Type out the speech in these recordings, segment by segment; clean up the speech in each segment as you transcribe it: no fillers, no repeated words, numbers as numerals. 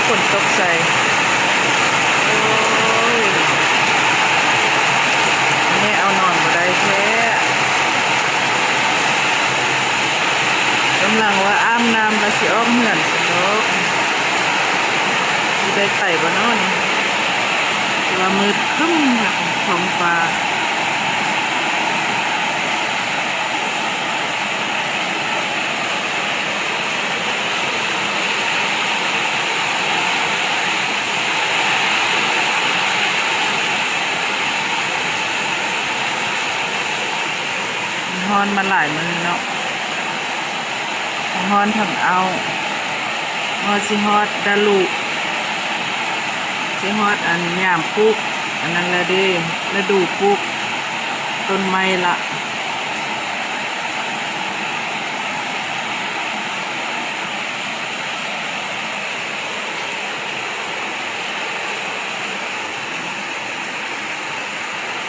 ฝนตกใส่โอ้ยแม่เอานอนมาได้แท้กำลังว่าอ้ามน้ำมาสิอ้อมเหือนสนุกได้ไต่บ่นอนว่ามืดครึ้มค่ะท้องฟ้าฮอนมาหลายมือเนาะฮอนทั้งเอาฮอดสิฮอดดาลุสิฮอดอันยามปลูกอันนั้นละเด้ฤดูปลูกต้นไม้ละ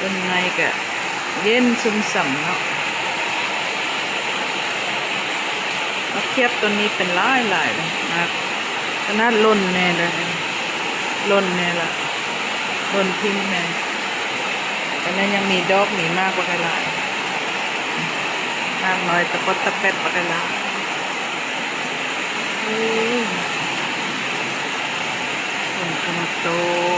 ต้นไม้ก็เย็นชุ่มฉ่ำเนาะมาเทียบต้นนี้เป็นหลายเลยนะขนาดล้นแน่เลยล้นแน่ละล้นทิ้งแน่แต่นั้นยังมีดอกมีมากกว่ากันละมากน้อยตะปดตะเป็ดกว่ากันละฝนกำลังตก